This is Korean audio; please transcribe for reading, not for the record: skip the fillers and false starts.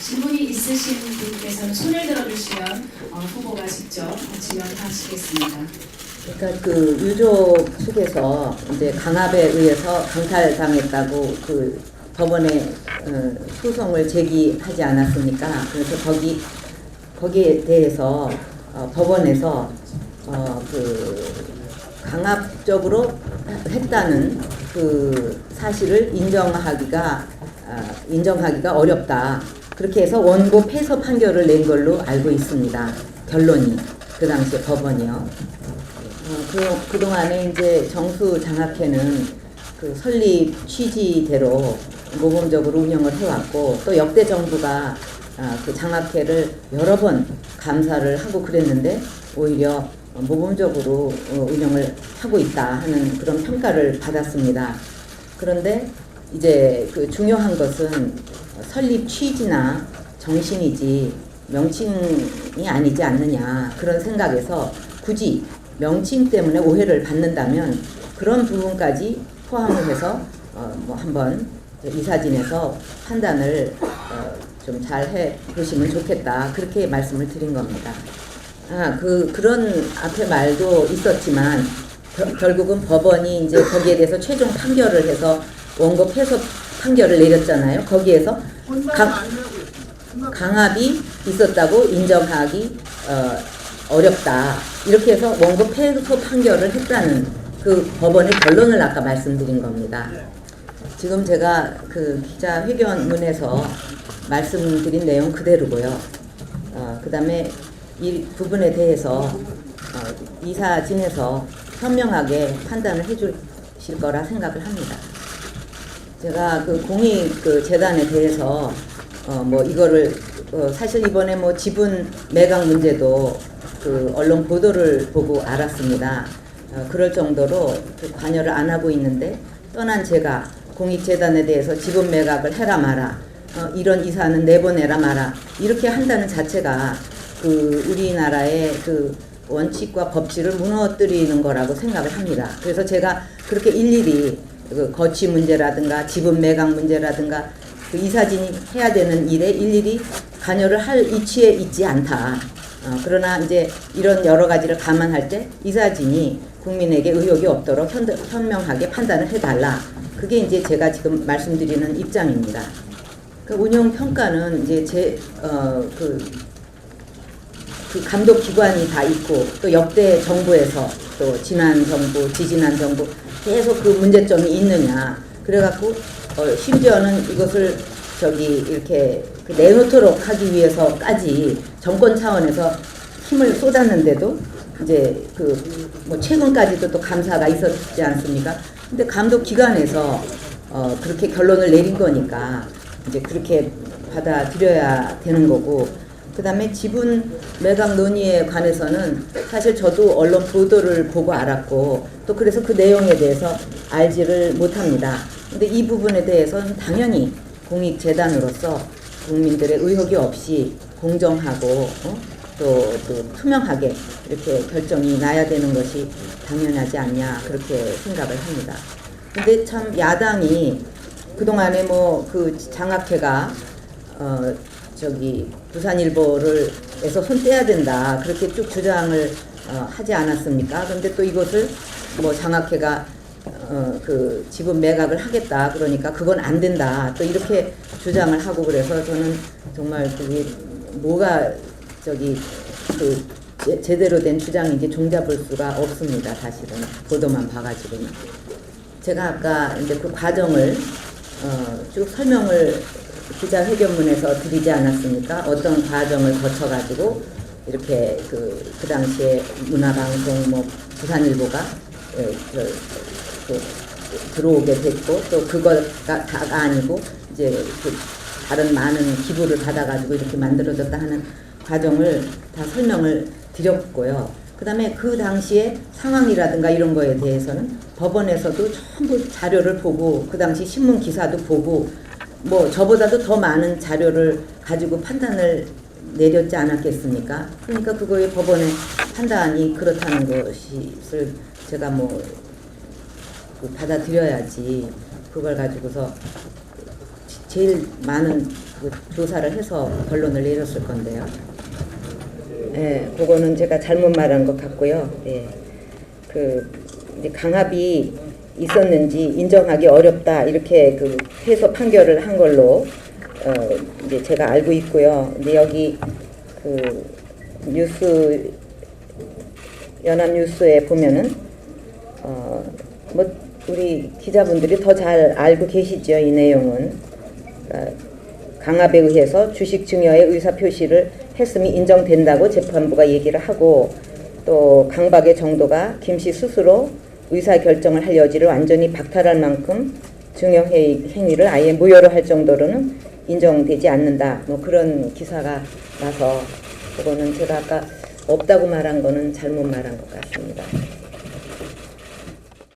질문이 있으신 분께서는 손을 들어주시면 후보가 직접 질문하시겠습니다. 그러니까 그 유족 측에서 이제 강압에 의해서 강탈당했다고 그 법원에 소송을 제기하지 않았습니까? 그래서 거기에 대해서 법원에서 그 강압적으로 했다는 그 사실을 인정하기가 어렵다. 그렇게 해서 원고 패소 판결을 낸 걸로 알고 있습니다. 결론이 그 당시에 법원이요. 그동안에 이제 정수 장학회는 그 설립 취지대로 모범적으로 운영을 해왔고, 또 역대 정부가 그 장학회를 여러 번 감사를 하고 그랬는데 오히려 모범적으로 운영을 하고 있다 하는 그런 평가를 받았습니다. 그런데 이제 그 중요한 것은 설립 취지나 정신이지 명칭이 아니지 않느냐, 그런 생각에서 굳이 명칭 때문에 오해를 받는다면 그런 부분까지 포함을 해서 뭐 한번 이사진에서 판단을 좀 잘 해 보시면 좋겠다, 그렇게 말씀을 드린 겁니다. 그런 앞에 말도 있었지만 결국은 법원이 이제 거기에 대해서 최종 판결을 해서 원고 패소 판결을 내렸잖아요. 거기에서 강압이 있었다고 인정하기 어렵다, 이렇게 해서 원고 패소 판결을 했다는 그 법원의 결론을 아까 말씀드린 겁니다. 지금 제가 그 기자회견문에서 말씀드린 내용 그대로고요. 그 다음에 이 부분에 대해서 이사진에서 현명하게 판단을 해주실 거라 생각을 합니다. 제가 그 공익 그 재단에 대해서 뭐 이거를 사실 이번에 뭐 지분 매각 문제도 그 언론 보도를 보고 알았습니다. 그럴 정도로 그 관여를 안 하고 있는데, 떠난 제가 공익재단에 대해서 지분 매각을 해라 마라, 이런 이사는 내보내라 마라, 이렇게 한다는 자체가 그 우리나라의 그 원칙과 법칙을 무너뜨리는 거라고 생각을 합니다. 그래서 제가 그렇게 일일이 그 거취 문제라든가 지분 매각 문제라든가 그 이사진이 해야 되는 일에 일일이 관여를 할 이치에 있지 않다. 그러나 이제 이런 여러 가지를 감안할 때 이사진이 국민에게 의혹이 없도록 현명하게 판단을 해달라. 그게 이제 제가 지금 말씀드리는 입장입니다. 그 운영 평가는 이제 그 감독 기관이 다 있고, 또 역대 정부에서 또 지난 정부, 지지난 정부 계속 그 문제점이 있느냐. 그래갖고 심지어는 이것을 이렇게 내놓도록 하기 위해서까지 정권 차원에서 힘을 쏟았는데도 이제 뭐 최근까지도 또 감사가 있었지 않습니까? 근데 감독 기관에서 그렇게 결론을 내린 거니까 이제 그렇게 받아들여야 되는 거고, 그 다음에 지분 매각 논의에 관해서는 사실 저도 언론 보도를 보고 알았고, 또 그래서 그 내용에 대해서 알지를 못합니다. 근데 이 부분에 대해서는 당연히 공익재단으로서 국민들의 의혹이 없이 공정하고 또 투명하게 이렇게 결정이 나야 되는 것이 당연하지 않냐, 그렇게 생각을 합니다. 근데 참 야당이 그동안에 뭐 그 장학회가 부산일보에서 손 떼야 된다, 그렇게 쭉 주장을 하지 않았습니까? 그런데 또 이것을 뭐 장학회가 그 지분 매각을 하겠다, 그러니까 그건 안 된다, 또 이렇게 주장을 하고, 그래서 저는 정말 그게 뭐가 제대로 된 주장인지 종잡을 수가 없습니다. 사실은 보도만 봐가지고는. 제가 아까 이제 그 과정을 쭉 설명을 기자회견문에서 드리지 않았습니까? 어떤 과정을 거쳐가지고 이렇게 그 당시에 문화방송 뭐 부산일보가 들어오게 됐고, 또 그거가 다가 아니고 이제 그 다른 많은 기부를 받아가지고 이렇게 만들어졌다 하는 과정을 다 설명을 드렸고요. 그 다음에 그 당시에 상황이라든가 이런 거에 대해서는 법원에서도 전부 자료를 보고, 그 당시 신문 기사도 보고, 뭐 저보다도 더 많은 자료를 가지고 판단을 내렸지 않았겠습니까? 그러니까 그거의 법원의 판단이 그렇다는 것을 제가 뭐 받아들여야지, 그걸 가지고서 제일 많은 그 조사를 해서 결론을 내렸을 건데요. 예, 그거는 제가 잘못 말한 것 같고요. 예, 그 이제 강압이 있었는지 인정하기 어렵다 이렇게 그 해서 판결을 한 걸로 이제 제가 알고 있고요. 근데 여기 그 뉴스 연합뉴스에 보면은 뭐 우리 기자분들이 더 잘 알고 계시죠. 이 내용은 그러니까 강압에 의해서 주식 증여의 의사 표시를 했음이 인정된다고 재판부가 얘기를 하고 또 강박의 정도가 김 씨 스스로 의사 결정을 할 여지를 완전히 박탈할 만큼 증여 행위를 아예 무효로 할 정도로는 인정되지 않는다. 뭐 그런 기사가 나서 그거는 제가 아까 없다고 말한 거는 잘못 말한 것 같습니다.